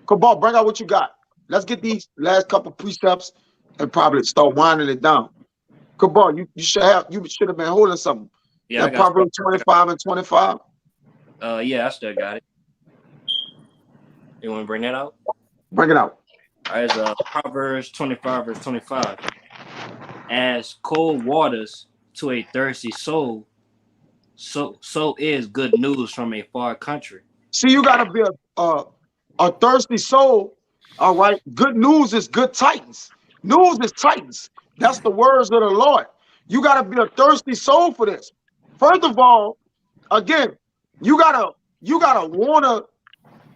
on, bring out what you got. Let's get these last couple precepts and probably start winding it down. Cabal, you should have been holding something. Yeah, I got Proverbs 25 and 25. Yeah, I still got it. You want to bring that out? Bring it out. All right, it's Proverbs 25 verse 25. As cold waters to a thirsty soul, so is good news from a far country. See, you gotta be a thirsty soul. All right. Good news is good tidings. News is tidings. That's the words of the Lord. You gotta be a thirsty soul for this. First of all, again, you gotta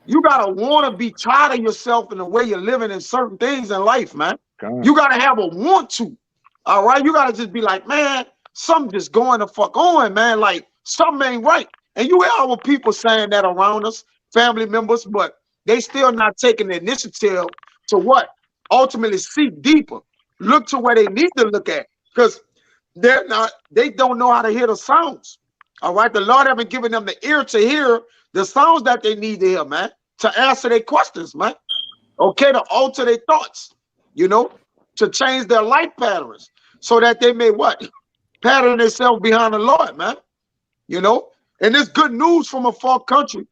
wanna be tired of yourself and the way you're living in certain things in life, man. You gotta have a want to. All right. You gotta just be like, man, something just going the fuck on, man. Like something ain't right. And you hear our people saying that around us, family members, but they still not taking the initiative to ultimately seek deeper, look to where they need to look at, because they don't know how to hear the sounds. All right, the Lord haven't given them the ear to hear the sounds that they need to hear, man, to answer their questions, man. Okay, to alter their thoughts, to change their life patterns so that they may pattern themselves behind the Lord, man. And this good news from a far country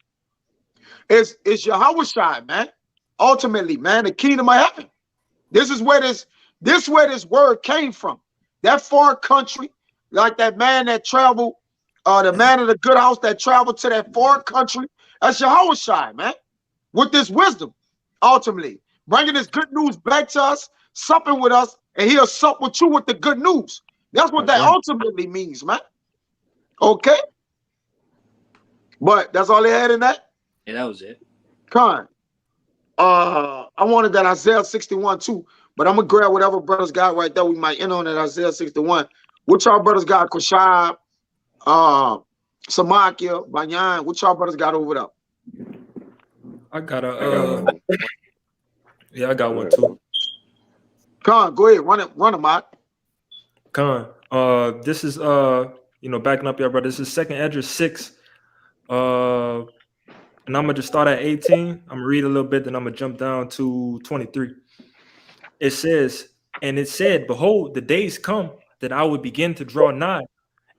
is Yahawashi, man. Ultimately, man, the kingdom of heaven. This is where this word came from. That far country, like that man that traveled, the man of the good house that traveled to that far country. That's Yahawashi, man. With this wisdom, ultimately bringing this good news back to us, supping with us, and he'll sup with you with the good news. That's what that ultimately means, man. Okay. But that's all they had in that? Yeah, that was it. Con. I wanted that Isaiah 61 too, but I'm gonna grab whatever brothers got right there. We might end on that Isaiah 61. What y'all brothers got? Koshab, Samakia, Banyan. What y'all brothers got over there? I got I got one too. Con, go ahead, run them out. Con, this is backing up your brother. This is 2nd Esdras 6. And I'm gonna just start at 18. I'm gonna read a little bit, then I'm gonna jump down to 23. It says, and it said, behold, the days come that I will begin to draw nigh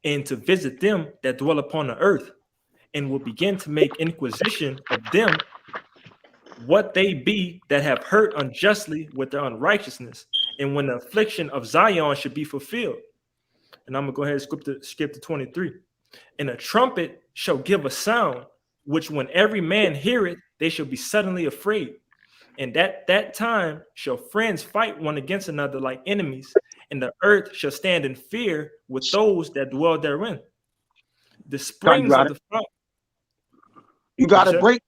and to visit them that dwell upon the earth, and will begin to make inquisition of them what they be that have hurt unjustly with their unrighteousness, and when the affliction of Zion should be fulfilled. And I'm gonna go ahead and skip to 23. And a trumpet shall give a sound, which when every man hear it, they shall be suddenly afraid. And that time shall friends fight one against another like enemies, and the earth shall stand in fear with those that dwell therein. The springs of the flood. You got to break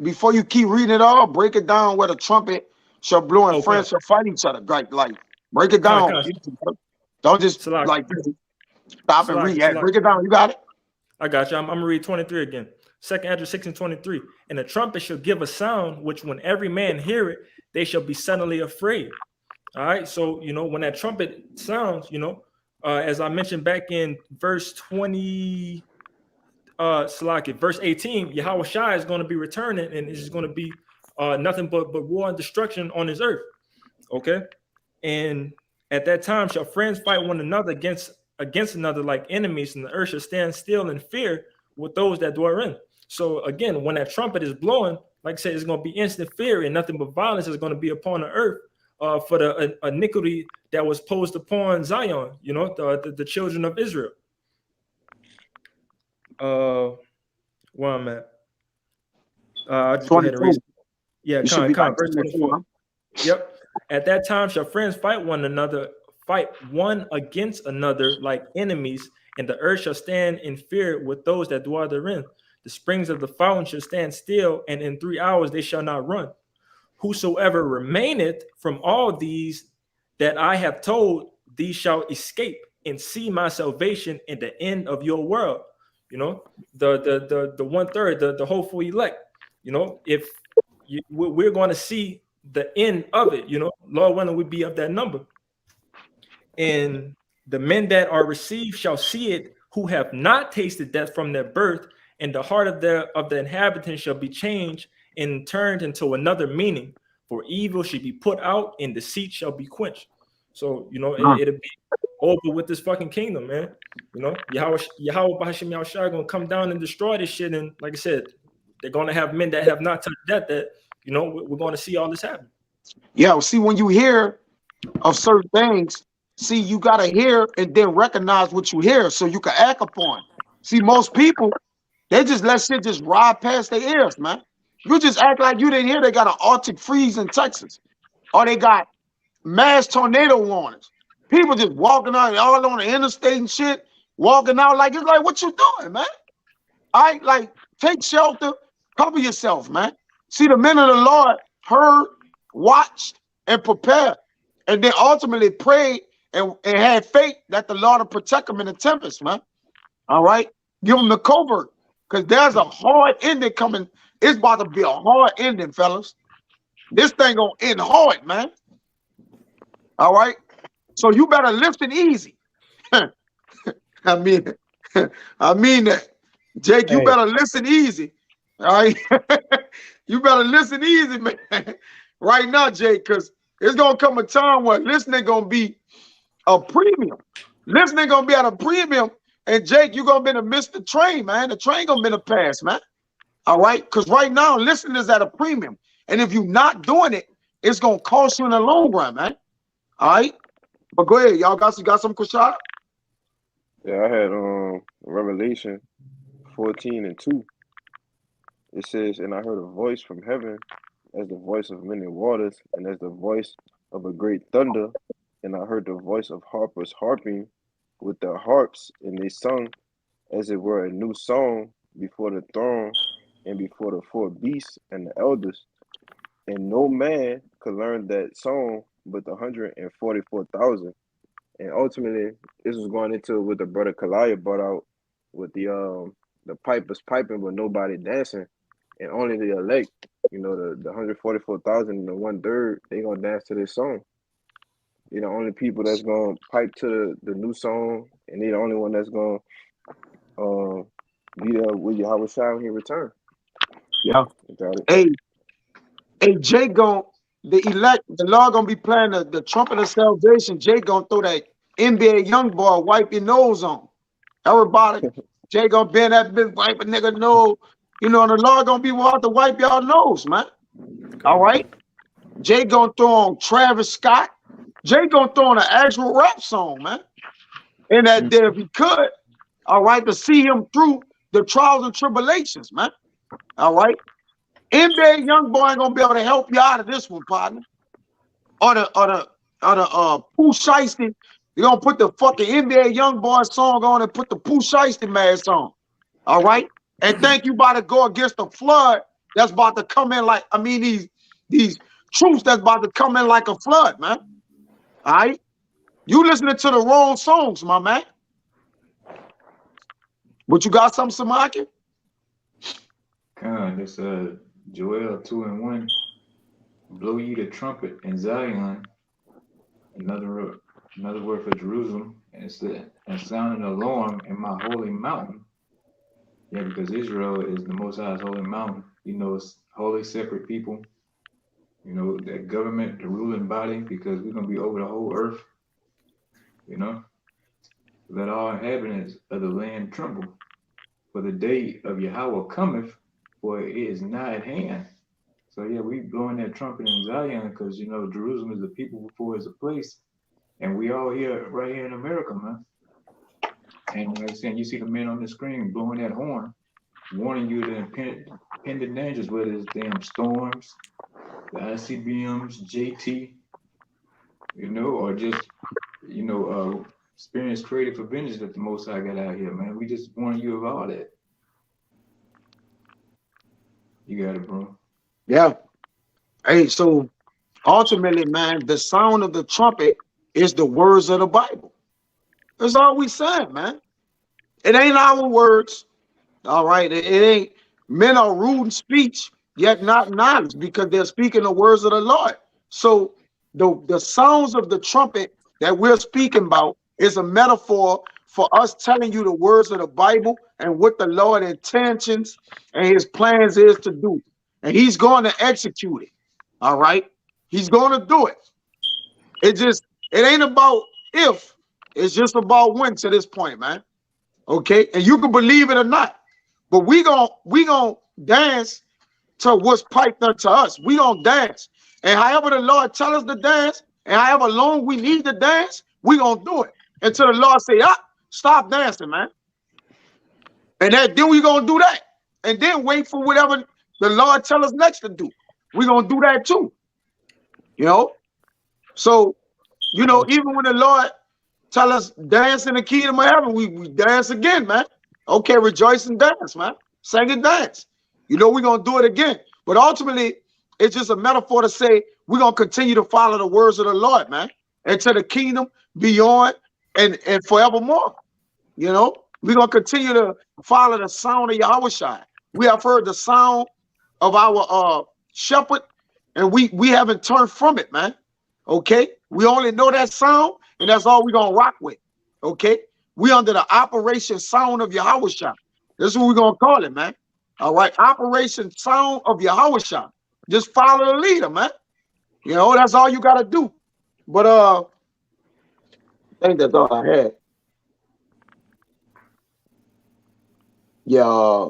before you keep reading it all. Break it down where the trumpet shall blow and friends shall fight each other. Like break it down. Don't just stop and read. Yeah, break it down. You got it. I got you. I'm gonna read 23 again. 2nd Esdras 6 and 23. And the trumpet shall give a sound, which when every man hear it, they shall be suddenly afraid. All right. So, when that trumpet sounds, as I mentioned back in verse 20, verse 18, Yahawashi is going to be returning, and it's going to be nothing but war and destruction on this earth. Okay. And at that time shall friends fight one another against another like enemies, and the earth shall stand still in fear with those that dwell in. So again, when that trumpet is blowing, like I said, it's going to be instant fear, and nothing but violence is going to be upon the earth for the iniquity that was posed upon Zion, you know, the children of Israel. Where I'm at. I'll just go ahead and read. Yeah, verse 24. Yep. At that time shall friends fight one against another like enemies, and the earth shall stand in fear with those that dwell therein. The springs of the fountain shall stand still, and in 3 hours they shall not run. Whosoever remaineth from all these that I have told, these shall escape and see my salvation in the end of your world. You know, the 1/3, the hopeful elect. You know, if we're going to see the end of it, you know, Lord willing, we be of that number. And the men that are received shall see it, who have not tasted death from their birth, and the heart of the inhabitants shall be changed and turned into another meaning. For evil should be put out, and deceit shall be quenched. So, you know, it'll be over with this fucking kingdom, man. You know, Yahawah bahasham Yahawashi gonna come down and destroy this shit. And like I said, they're gonna have men that have not touched death. That, you know, we're gonna see all this happen. Yeah, see, when you hear of certain things, see, you gotta hear and then recognize what you hear so you can act upon. See, most people, they just let shit just ride past their ears, man. You just act like you didn't hear they got an Arctic freeze in Texas, or they got mass tornado warnings. People just walking out all on the interstate and shit, walking out like it's like, what you doing, man? I like, take shelter, cover yourself, man. See, the men of the Lord heard, watched, and prepared, and then ultimately prayed and had faith that the Lord will protect them in the tempest, man. All right, give them the covert, because there's a hard ending coming. It's about to be a hard ending, fellas. This thing gonna end hard, man. All right, so you better lift it easy. I mean that, Jake. You better listen easy. All right, you better listen easy, man. Right now, Jake, because it's gonna come a time where listening gonna be a premium. Listening gonna be at a premium, and Jake, you gonna be to miss the train, man. The train gonna be to pass, man. All right, because right now listening is at a premium, and if you're not doing it, it's gonna cost you in the long run, man. All right, but go ahead, y'all got some Kushada? Yeah, I had Revelation 14:2. It says, and I heard a voice from heaven as the voice of many waters, and as the voice of a great thunder, and I heard the voice of harpers harping with their harps, and they sung as it were a new song before the throne and before the 4 beasts and the elders. And no man could learn that song but 144,000. And ultimately, this was going into what the brother Kalaya brought out with the pipers piping but nobody dancing, and only the elect, you know, the 144,000 and the 1/3, they gonna dance to this song. They're the only people that's gonna pipe to the new song, and they're the only one that's gonna be there with Yahawashi when he return. Yeah. Hey, Jake the elect, the Lord gonna be playing the trumpet of salvation. Jake gonna throw that NBA young boy, wipe your nose on. Everybody, Jake gonna bend that bitch, wipe a nigga nose. You know, and the Lord gonna be out to wipe y'all nose, man. All right. Jake gonna throw on Travis Scott. Jake gonna throw on an actual rap song, man. And that day, if he could, all right, to see him through the trials and tribulations, man. All right. NBA young boy ain't gonna be able to help you out of this one, partner. Or the Pooh Shiesty. You're gonna put the fucking NBA young boy song on and put the Pooh Shiesty mask on. All right. And think you about to go against the flood that's about to come in like, I mean, these troops that's about to come in like a flood, man. All right. You listening to the wrong songs, my man. But you got something, Samaki? This Joel 2:1. Blow ye the trumpet in Zion. Another word for Jerusalem, and sound an alarm in my holy mountain. Yeah, because Israel is the Most High's holy mountain. You know, it's holy, separate people. You know, that government, the ruling body, because we're gonna be over the whole earth. You know, let all inhabitants of the land tremble, for the day of Yahawah cometh, for it is nigh at hand. So yeah, we blowing that trumpet in Zion because you know Jerusalem is a people before it's a place, and we all here right here in America, man. And like I said, you see the men on the screen blowing that horn, warning you the impending dangers, whether it's damn storms, the ICBMs, JT, you know, or just you know, experience creative for vengeance that the Most High got out here, man. We just warn you of all that. You got it, bro. Yeah. Hey, so ultimately, man, the sound of the trumpet is the words of the Bible. That's all we saying, man. It ain't our words. All right. It ain't men are rude in speech, yet not knowledge, because they're speaking the words of the Lord. So the sounds of the trumpet that we're speaking about is a metaphor for us telling you the words of the Bible and what the Lord intentions and his plans is to do. And he's going to execute it. All right. He's going to do it. It ain't about if, it's just about when to this point, man. Okay. And you can believe it or not, but we gonna dance to what's piped unto us. We gonna dance. And however the Lord tell us to dance, and however long we need to dance, we gonna do it. Until the Lord say, stop dancing, man. And then we gonna do that. And then wait for whatever the Lord tell us next to do. We gonna do that too. You know? So, you know, even when the Lord tell us dance in the kingdom of heaven, we dance again, man. Okay, rejoice and dance, man. Sing and dance. You know, we're going to do it again. But ultimately, it's just a metaphor to say we're going to continue to follow the words of the Lord, man. Into the kingdom, beyond, and forevermore. You know, we're going to continue to follow the sound of Yahawashi. We have heard the sound of our shepherd, and we haven't turned from it, man. Okay? We only know that sound, and that's all we're going to rock with. Okay? We under the operation sound of Yahawashi. This is what we're going to call it, man. All right? Operation sound of Yahawashi. Just follow the leader, man. You know, that's all you got to do. But I think that's all I had. Yeah.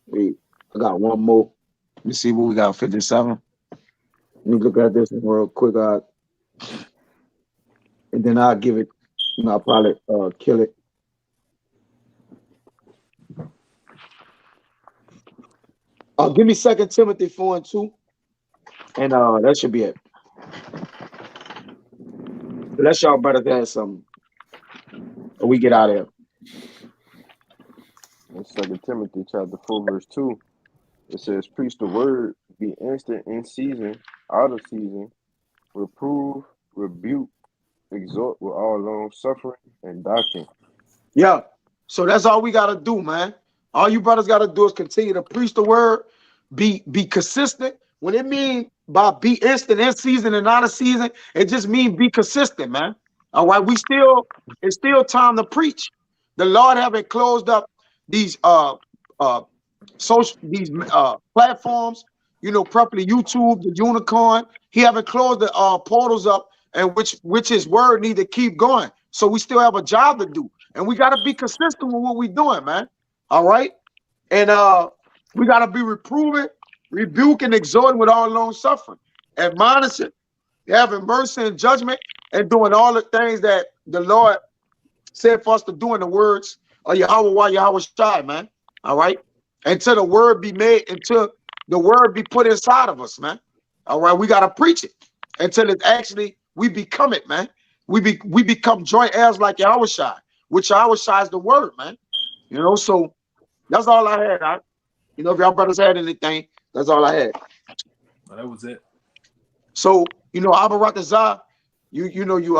Wait, I got one more. Let me see what we got, 57. Let me look at this real quick. And then I'll give it, you know, I'll probably kill it. Give me 2 Timothy 4:2. And that should be it. Unless y'all better than something. Or we get out of here. In 2 Timothy chapter 4, verse 2, it says, preach the word, be instant in season, out of season, reprove, rebuke, exhort with all long suffering and doctrine. Yeah. So that's all we got to do, man. All you brothers got to do is continue to preach the word, be consistent. When it means by be instant in season and out of season, it just means be consistent, man. All right. It's still time to preach. The Lord haven't closed up these platforms, you know, properly YouTube, the unicorn. He haven't closed the portals up, and which his word need to keep going. So we still have a job to do, and we got to be consistent with what we're doing, man. All right, and we got to be reproving, rebuking, exhorting with all long suffering, admonishing, having mercy and judgment, and doing all the things that the Lord said for us to do in the words of Yahawashi, Yahawashi, man. All right, until the word be made, until the word be put inside of us, man. All right, we got to preach it until it actually we become it, man. We become joint heirs like Yahawashi, which Yahawashi is the word, man. You know, so that's all I had. You know, if y'all brothers had anything, that's all I had. Well, that was it. So, you know, Abaratazah, you know, you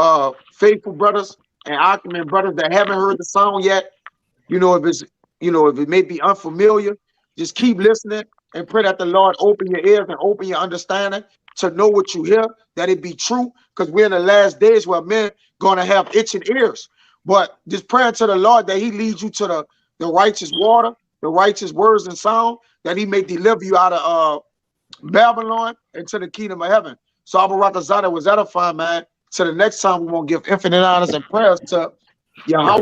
faithful brothers and Achaman brothers that haven't heard the song yet, you know, if it may be unfamiliar, just keep listening and pray that the Lord open your ears and open your understanding to know what you hear, that it be true, because we're in the last days where men gonna have itching ears. But just praying to the Lord that he leads you to the righteous water, the righteous words and sound, that he may deliver you out of Babylon into the kingdom of heaven. So Abaratazah was edifying, man. So the next time we won't give infinite honors and prayers to Yahweh.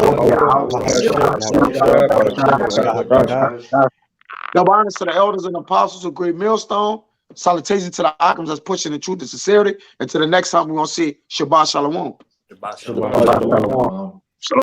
Double honors to the elders and apostles of Great Millstone. Salutations to the Akims that's pushing the truth and sincerity. And to the next time we're gonna see Shabbat Shalawam. Shabbat Shalom. shalom. Shalom.